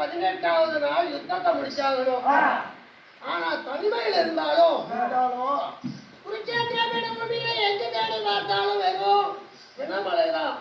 18வது நாள் யுத்தத்தை முடிச்சாகணும். ஆனா தனிமையில் இருந்தாலும் குருச்சேத்திர பீடபூமியில எங்க தேடி பார்த்தாலும் வெறும் தினமலைதான்.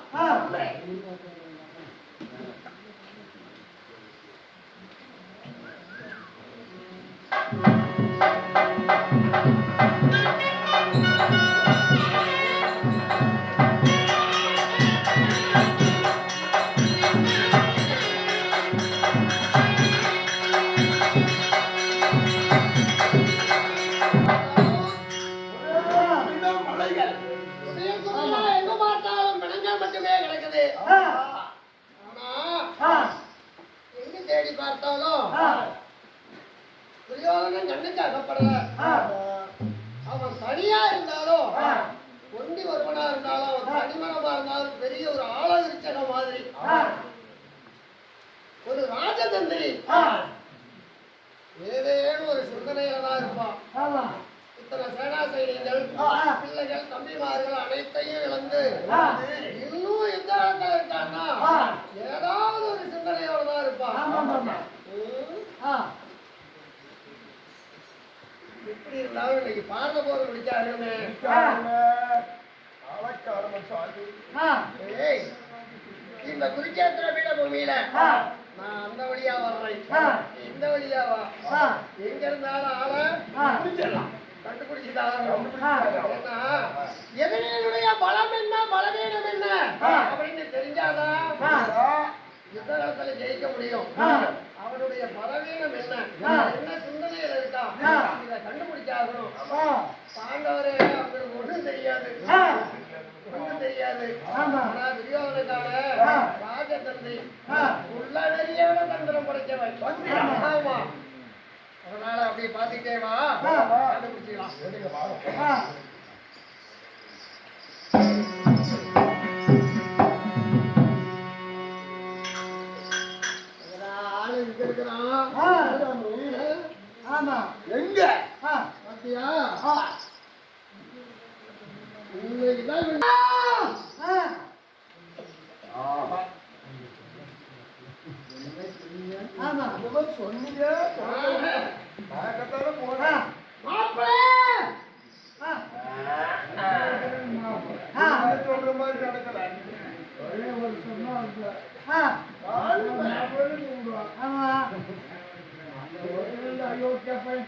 மட்டுமே கிடக்குது. ஆனா எங்க தேடி பார்த்தாலும் துரியோதனன் கண்ணுக்கு அகப்படல. அவன் தனியா இருந்தாலும் ஒண்டி ஒருவனா இருந்தாலும் அவன் தனிமரமா இருந்தாலும் பெரிய ஒரு ஆலவிருச்சக மாதிரி ஒரு ராஜதந்திரி ஏதேனும் ஒரு சிந்தனையில தான் இருப்பான். இத்தனை சேனா சைனிகள் பிள்ளைகள் தம்பிமார்கள் அனைத்தையும் இழந்து இன்னும் எந்த இடத்துல இருக்கான்னா ஏதாவது ஒரு சிந்தனையோட தான் இருப்பான். எப்படி இருந்தாலும் இன்னைக்கு பார்த்த போது முடிச்சாருமே. இந்த குருச்சேத்திர பீடபூமியில நான் அந்த வழியா வர்றேன், இந்த வழியா வா. எங்க இருந்தாலும் ஆள எதிரியுடைய பலம் என்ன பலவீனம் என்ன அப்படின்னு தெரிஞ்சாதான் யுத்தகலத்துல ஜெயிக்க முடியும். அவனுடைய பலவீனம் என்ன சிந்தனையில இருக்கா இதை கண்டுபிடிச்சாகணும். பாண்டவரே அவங்களுக்கு ஒண்ணும் தெரியாது, ஒண்ணும் தெரியாது. ஆனா துரியோதனக்கான ராஜதந்திரி உள்ள வெறியோட தந்திரம் படைச்சவன். ஆமா, அதனால அப்படியே பாத்துட்டே வா, கண்டுபிடிச்சிக்கலாம். ஆளு இங்க இருக்கிறான். ஆமா, எங்க பாத்தியா? இன்னைக்குதான் சொன்னீங்க சொல்ற மாதிரி நடக்கல. ஒரே ஒரு அயோக்கியா போய்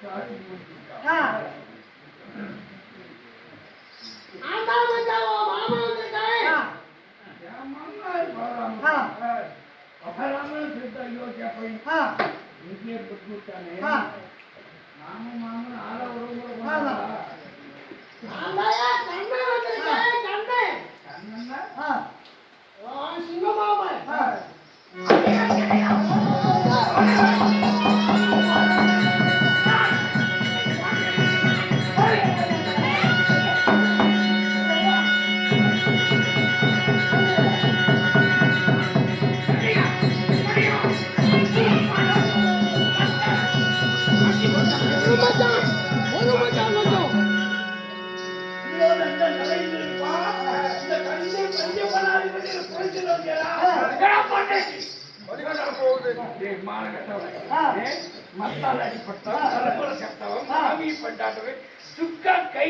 மத்தால் அடிப்பட்டவன் சுக்கா கை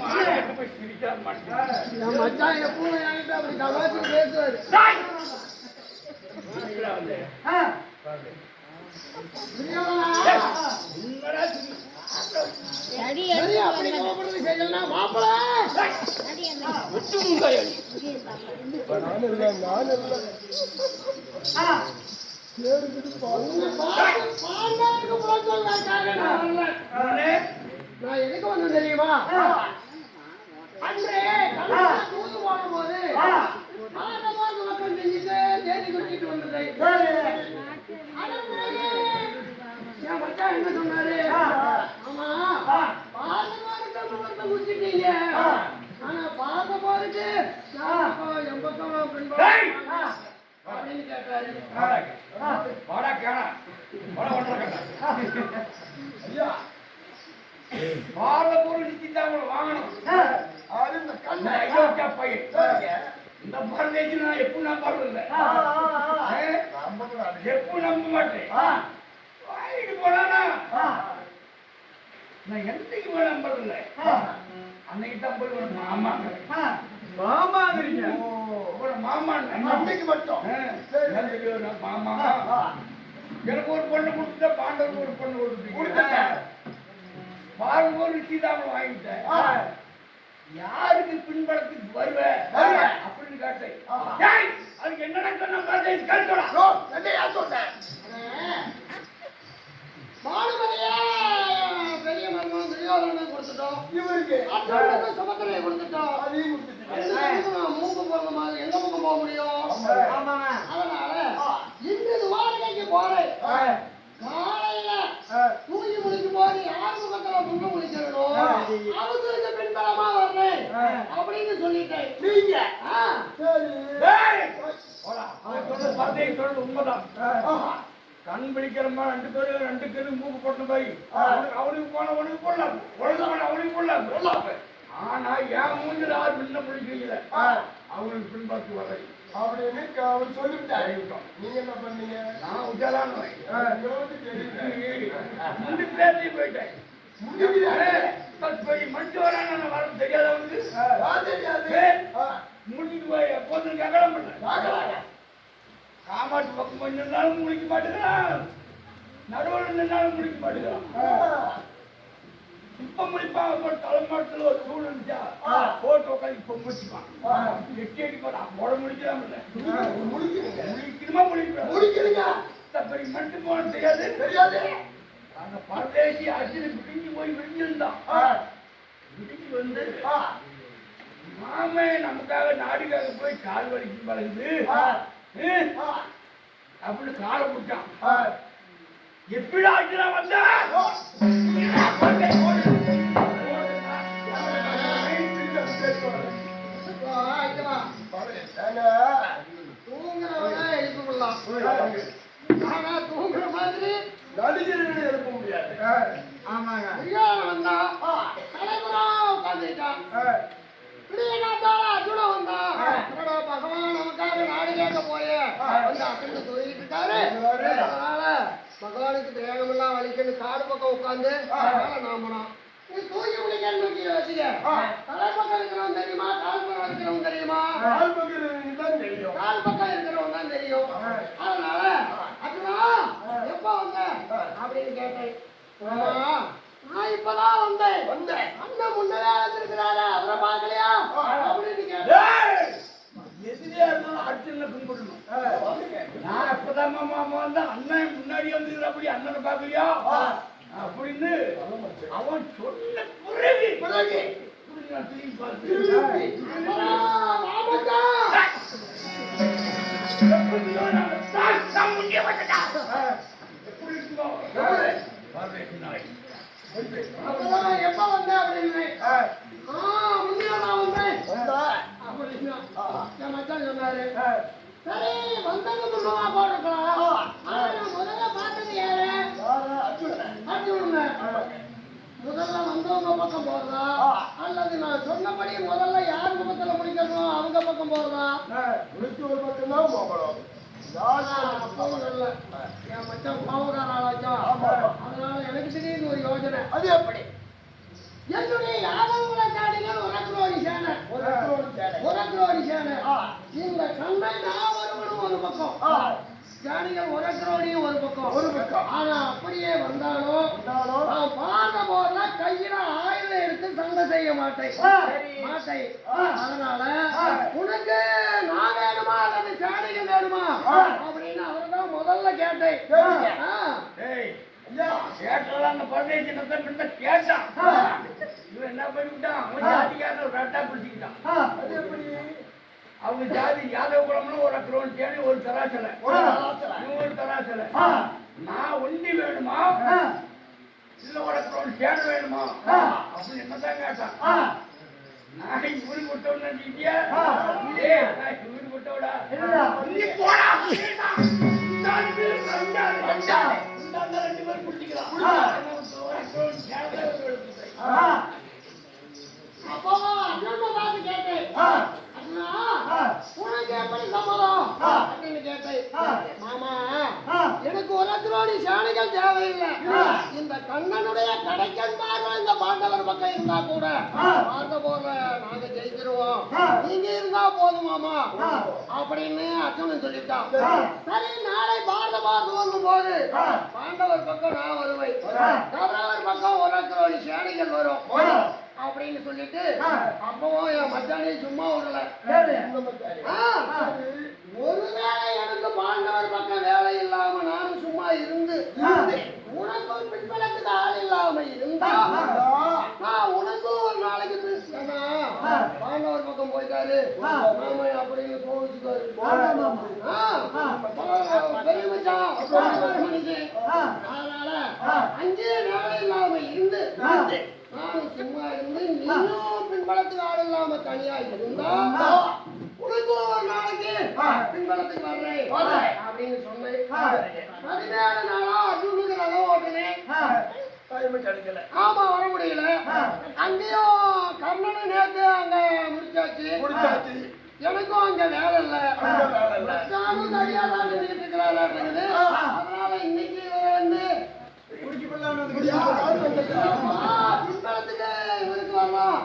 மாடு போய் பிரிக்க மாட்டேன். நான் எதுக்கு வந்து தெரியுமா? அன்றே தூது போடும்போது தேடி குடிச்சிட்டு வந்தது. என் மச்சா என்ன சொன்னாரு? ஆமா, பார்த்த குடிச்சிட்டீங்க, ஆனா பார்த்த போருக்கு என் பக்கம் அப்படின்னு கேட்டாரு. இந்த பரதேசி நான் எப்பவும் நம்பறதில்லை. எப்பவும் நம்ப மாட்டேன். வாங்கிட்டு போனானா நான் என்னைக்கு நம்பறதில்லை. அன்னைக்கு தான் போய் ஒரு மாமா நம்பிக்கை மட்டும் மாமா எனக்கு ஒரு பொண்ணு கொடுத்துட்டா பாண்டவருக்கு ஒரு பொண்ணு கொடுத்துட்டேன். பாருங்க ஒரு சீதாமலை வாங்கிட்டேன். யாருக்கு பின்படத்துக்கு வருவேன் அப்படின்னு கேட்டேன். அதுக்கு என்னடா சொன்ன பெரிய மருமகன் துரியோதனனை கொடுத்துட்டோம். இவருக்கு சுமத்திரையை கொடுத்துட்டோம். மூக்கு போற மாதிரி எங்க பக்கம் போக முடியும்? அதனால இன்று துவாரகைக்கு போறேன். காலையில தூங்கி முடிக்கும் போது யார் முகத்துல துங்க முடிக்கணும் அவங்களுக்கு பின்பலமா வர்றேன் அப்படின்னு சொல்லிட்டேன். நீங்க உண்மைதான். கண் பிடிக்கிறமா ரெண்டு பேரும் மூக்கு போட்டு போய் அவனுக்கு போன உனக்கு போடலாம், உனக்கு போன அவனுக்கு போடலாம். ஆனா என் மூஞ்சில் யார் பின்ன பிடிக்கல அவங்களுக்கு பின்பற்றி வரை அப்படின்னு அவர் சொல்லிவிட்டாரு. நீங்க என்ன பண்ணீங்க? நான் உஜாலான்னு முந்தி பேசி போயிட்டேன். மனுஷ வரான்னு வர தெரியாது அவனுக்கு. முடிஞ்சு போய் எப்போதும் ககலம் பண்ண காமாட்டு பக்கம் போய் நின்னாலும் முடிக்க மாட்டேங்கிறான், நடுவில் நின்னாலும் முடிக்க மாட்டேங்கிறான். இப்ப முடிப்பான். தலைமாட்டில் ஒரு சூழ் இருந்துச்சா போட்டு உட்காந்து இப்ப முடிச்சுப்பான். எட்டி அடி போறான். போட முடிக்கலாம் முடிக்கணுமா முடிக்கிறீங்க. பெரிய மனுஷன் போன தெரியாது. அந்த பரதேசி அர்ஜுனு விடிஞ்சு போய் விடிஞ்சிருந்தான். விடிஞ்சு வந்து மாமே நமக்காக நாடுக்காக போய் கால் வலிக்கு பழகுது அப்படின்னு காலை பிடிச்சான். எப்படி அர்ஜுனா வந்த தூங்குறவனா எழுப்பிடலாம். ஆனா தூங்குற மாதிரி நடிகர்கள் எழுப்ப முடியாது. ஆமாங்க. வந்தா தலைமுறை உட்காந்துட்டான். பகவான் நமக்காக நாடு கேட்க போய வந்து அசந்து தூங்கிட்டு இருக்காரு. அதனால பகவானுக்கு தேகமெல்லாம் வலிக்கணும் காடு பக்கம் உட்காந்து நாமணும். நீ தூங்கி முடிக்கன்னு வச்சுக்க. தலைப்பக்கம் இருக்கிறவன் தெரியுமா, கால் பக்கம் இருக்கிறவன் தெரியுமா? கால் பக்கம் இருக்கிறவன் தான் தெரியும். அதனால அதுதான் எப்ப வந்த அப்படின்னு கேட்டேன். நான் இப்பதான் வந்தேன். அண்ணன் முன்னே இருக்கிறாரு, அவரை பாக்கலையா அப்படின்னு கேட்டேன். எதிரியா இருந்தாலும் அர்ஜுன கும்பிடணும். நான் எப்பதான் மாமா வந்தா அண்ணன் முன்னாடி வந்துக்கிறபடி அண்ணனை பாக்கலையா அப்படின்னு அவன் சொன்ன பிறகு நான் திரும்பி பார்த்து எப்ப வந்த அப்படின்னு முன்னே நான் வந்தேன் அப்படின்னு என் மச்சான் சொன்னாரு. சரி வந்தது முன்னமா போட்டுக்கலாம். முதல்ல பார்த்தது யாரு? அர்ஜுனன். முதல்ல வந்தவங்க பக்கம் போறதா அல்லது நான் சொன்னபடி முதல்ல யார் முகத்துல முடிக்கணும் அவங்க பக்கம் போறதா? முடிச்சு ஒரு பக்கம் தான் போகணும். என் மச்சான் பாவகார ஆளாச்சா, அதனால எனக்கு திடீர்னு ஒரு யோசனை. அது எப்படி? என்னுடைய யாதவங்களை காட்டினால் உரக்குரோடி சேனை இந்த கண்ணை நான் வருவனும் ஒரு பக்கம், ஜானிகள் உரக்குரோடியும் ஒரு பக்கம். ஆனா அப்படியே வந்தாலும் நான் பார்த்த போதுல கையில ஆயுதம் எடுத்து சண்டை செய்ய மாட்டேன். அதனால உனக்கு நான் வேணுமா அல்லது சேனைகள் வேணுமா அப்படின்னு அவர்தான் முதல்ல கேட்டேன். கேட்டான் கேட்டான். இவன் என்ன பண்ணிவிட்டான், ஜாதிக்காரன் ஒரு ரெட்டா பிடிச்சிக்கிட்டான். அவங்க ஜாதி யாதவ குளம்னு ஒரு அக்ரோன் தேடி ஒரு தராசலை ஒரு தராசலை. நான் ஒண்டி வேணுமா இல்ல ஒரு அக்ரோன் சேனை வேணுமா அப்படின்னு என்னதான் கேட்டான். நான் இவரு விட்டவன் நினைச்சிட்டியா? இவரு விட்டவடா போடா. 2 பேர் பிடிச்சிக்கிறான். அப்போ அண்ணன் பார்த்து கேட்டேன். இல்ல இந்த கண்ணனுடைய கடைக்கன்மார்கள் இந்த பாண்டவர் பக்கம் இருந்தா கூட பார்த்த போல நாங்க ஜெயிச்சிருவோம், நீங்க இருந்தா போதுமாமா அப்படின்னு அர்ஜுனன் சொல்லிட்டான். சரி, நாளை பாரத பார்க்கும் போது பாண்டவர் பக்கம் நான் வருவேன், கௌரவர் பக்கம் உனக்கு ஒரு சேனைகள் வரும் அப்படின்னு சொல்லிட்டு அப்பவும் என் மச்சானே சும்மா விடல. ஒருவேளை எனக்கு பாண்டவர் பக்கம் வேலை இல்லாம நானும் சும்மா இருந்து உனக்கும் பின்பலத்துக்கு ஆள் இல்லாம இருந்தா உனக்கும் ஒரு நாளைக்கு பேசுனா பாண்டவர் பக்கம் போயிட்டாரு மாமா அப்படின்னு கோவிச்சுக்காரு பெரிய மச்சான். அதனால அங்கேயே வேலை இல்லாம இருந்து நானும் சும்மா இருந்து நீயும் பின்பலத்துக்கு ஆள் இல்லாம தனியா இருந்தா உனக்கு ஒரு நாளைக்கு பின்பலத்துக்கு வர்றேன் அப்படின்னு சொன்னேன். 17 நாளா அர்ஜுனுக்கு ரதம் ஓட்டுனேன், ஆமா வர முடியல. அங்கேயும் கர்ணனை நேத்து அங்க முடிச்சாச்சு, எனக்கும் அங்க வேலை இல்ல, நானும் தனியா தான் நின்றுட்டு இருக்கிறாரு. அதனால இன்னைக்கு வந்து பின்பலத்துக்கு இவருக்கு வரலாம்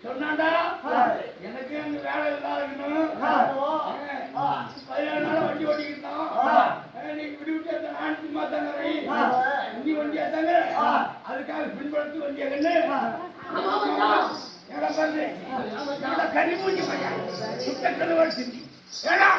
சொன்னாண்டா எனக்கு அங்க வேலை இல்லாதக்கணும். 17 நாள் வண்டி ஓட்டிக்கிட்டோம், நீ விட்டு விட்டு நான் சும்மா தாங்க நீ வண்டியா தாங்க, அதுக்காக பின்படுத்து வண்டியா கண்ணு கறி மூஞ்சி பையன் சுத்த கழுவாடு செஞ்சு ஏடா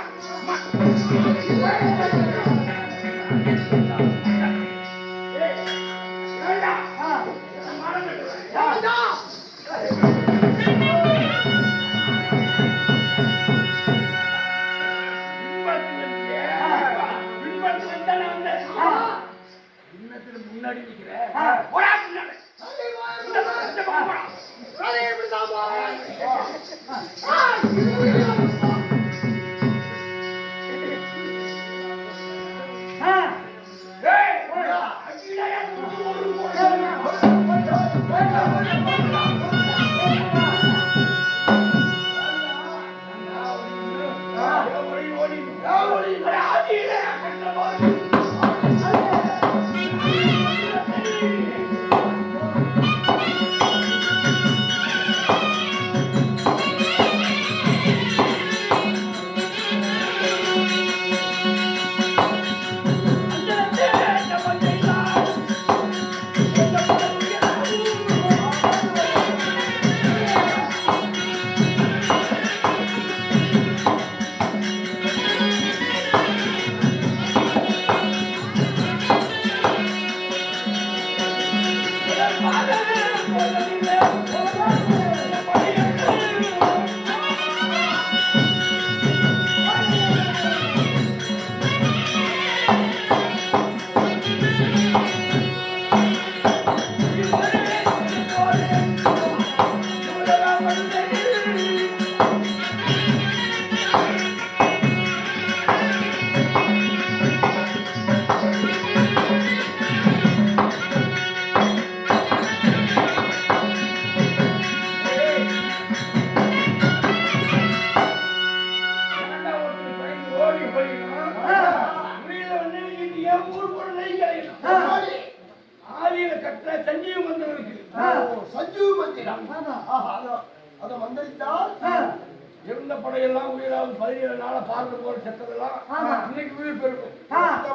முன்னாடி நிக்கிறேன் இருந்த படையெல்லாம் உயிரால் 17 நாளா பார்க்க போற செத்ததெல்லாம் இன்னைக்கு உயிர் பெருக்கும்.